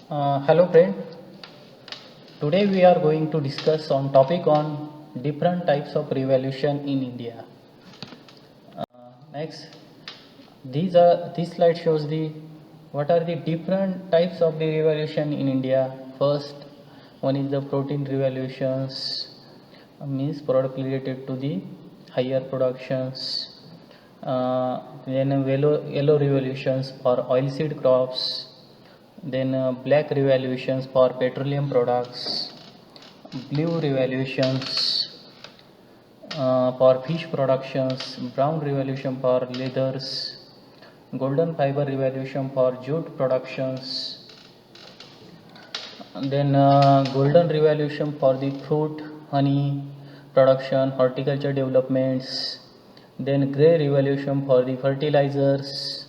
Hello friend. Today we are going to discuss on topic on different types of revolution in India. Next, this slide shows the what are the different types of the revolution in India. First, one is the protein revolutions, means product related to the higher productions. Then yellow revolutions for oilseed crops. Then black revolutions for petroleum products, blue revolutions for fish productions, brown revolution for leathers, golden fiber revolution for jute productions, and then golden revolution for the fruit, honey production, horticulture developments, then grey revolution for the fertilizers,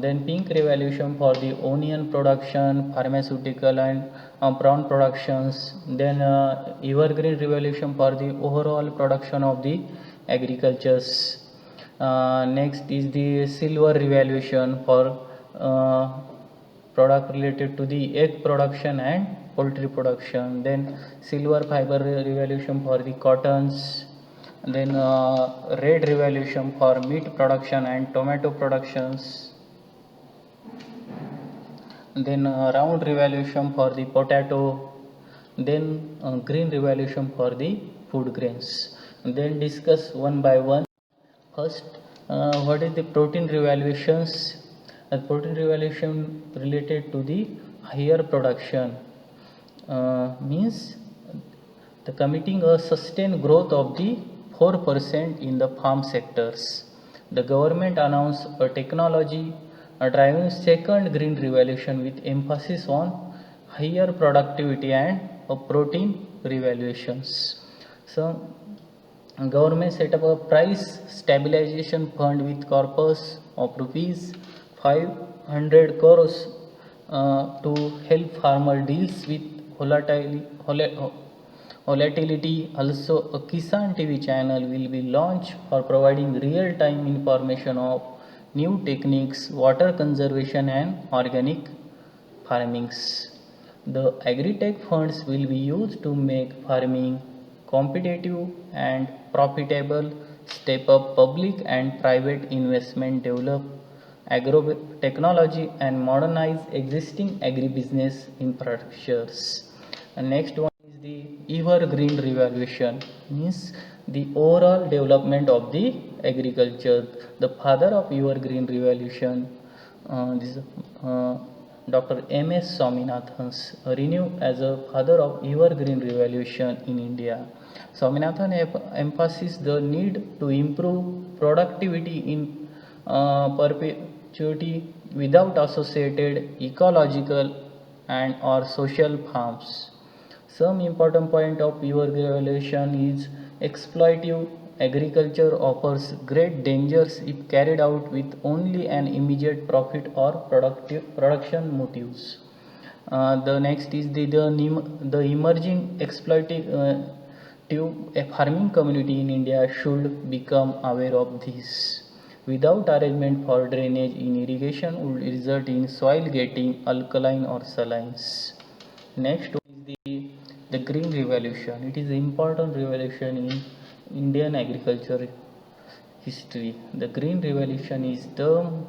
then pink revolution for the onion production, pharmaceutical and prawn productions, then evergreen revolution for the overall production of the agricultures. Next is the silver revolution for product related to the egg production and poultry production, then silver fiber revolution for the cottons, then red revolution for meat production and tomato productions, then round revolution for the potato, then green revolution for the food grains. Then discuss one by one. First, what is the protein revolutions? Protein revolution related to the higher production, means the committing a sustained growth of the 4% in the farm sectors. The government announced a technology driving second green revolution with emphasis on higher productivity and protein revolutions. So, government set up a price stabilization fund with corpus of rupees 500 crores to help farmer deals with volatility. Also, a Kisan TV channel will be launched for providing real-time information of new techniques, water conservation and organic farmings. The agri-tech funds will be used to make farming competitive and profitable, step up public and private investment, develop agro technology and modernize existing agribusiness infrastructures. And next one is the evergreen revolution, means the overall development of the agriculture. The father of evergreen revolution, this Dr. M.S. Swaminathan, renewed as a father of evergreen revolution in India. Swaminathan emphasized the need to improve productivity in perpetuity without associated ecological and or social harms. Some important point of evergreen revolution is exploitative agriculture offers great dangers if carried out with only an immediate profit or production motives. The next is the emerging exploitative farming community in India should become aware of this. Without arrangement for drainage in irrigation would result in soil getting alkaline or salines. Next is the green revolution. It is an important revolution in Indian agriculture history. The green revolution is term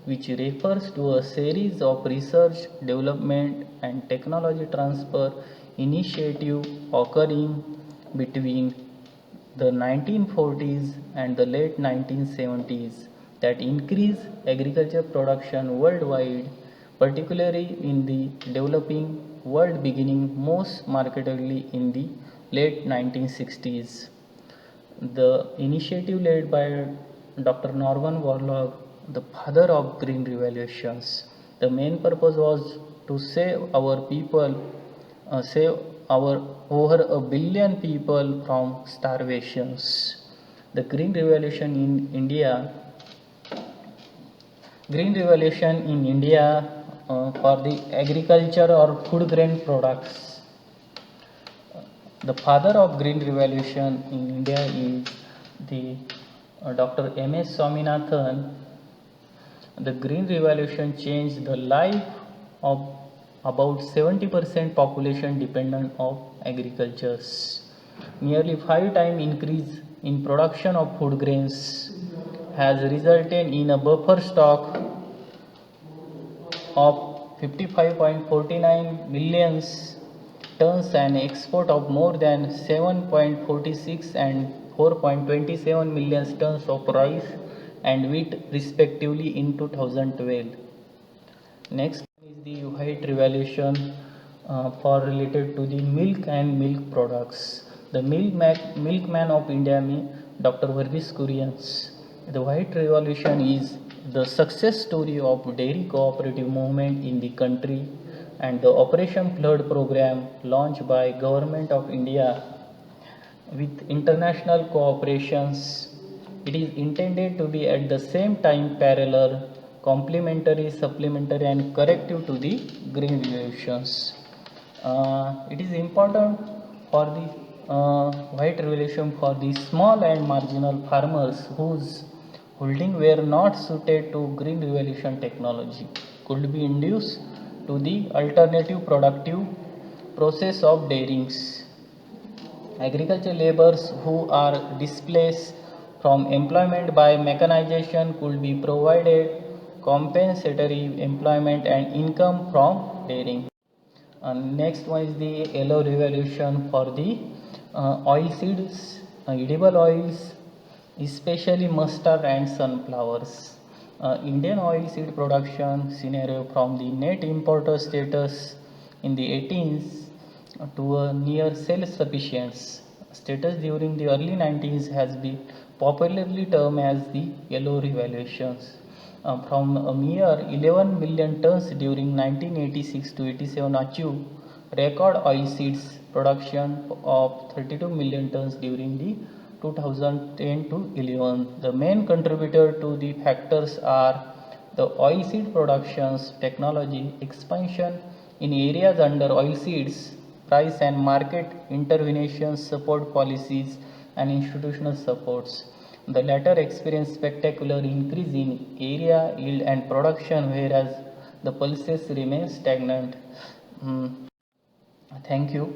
which refers to a series of research, development and technology transfer initiative occurring between the 1940s and the late 1970s that increase agriculture production worldwide, particularly in the developing world, beginning most markedly in the late 1960s. The initiative led by Dr. Norman Borlaug, the father of green revolutions. The main purpose was to save our people, save our over a billion people from starvations. The Green Revolution in India for the agriculture or food grain products. The father of Green Revolution in India is the Dr. M.S. Swaminathan. The Green Revolution changed the life of About 70% population dependent of agriculture. Nearly 5 times increase in production of food grains has resulted in a buffer stock of 55.49 million tons and export of more than 7.46 and 4.27 million tons of rice and wheat respectively in 2012. Next is the white revolution for related to the milk and milk products. The milkman of India, Dr. Verghese Kurians. The white revolution is the success story of dairy cooperative movement in the country and the Operation Flood program launched by Government of India with international cooperations. It is intended to be at the same time parallel, complementary, supplementary and corrective to the green revolutions. It is important for the white revolution for the small and marginal farmers whose holding were not suited to green revolution technology could be induced to the alternative productive process of dairies. Agriculture laborers who are displaced from employment by mechanization could be provided compensatory employment and income from dairying. Next one is the yellow revolution for the oil seeds, edible oils, especially mustard and sunflowers. Indian oil seed production scenario from the net importer status in the 18th to a near self-sufficiency status during the early 90s has been popularly termed as the yellow revolutions. From a mere 11 million tons during 1986 to 87 achieved record oil seeds production of 32 million tons during the 2010 to 11. The main contributor to the factors are the oilseed productions, technology expansion in areas under oilseeds, price and market interventions, support policies, and institutional supports. The latter experienced spectacular increase in area, yield, and production, whereas the pulses remain stagnant. Thank you.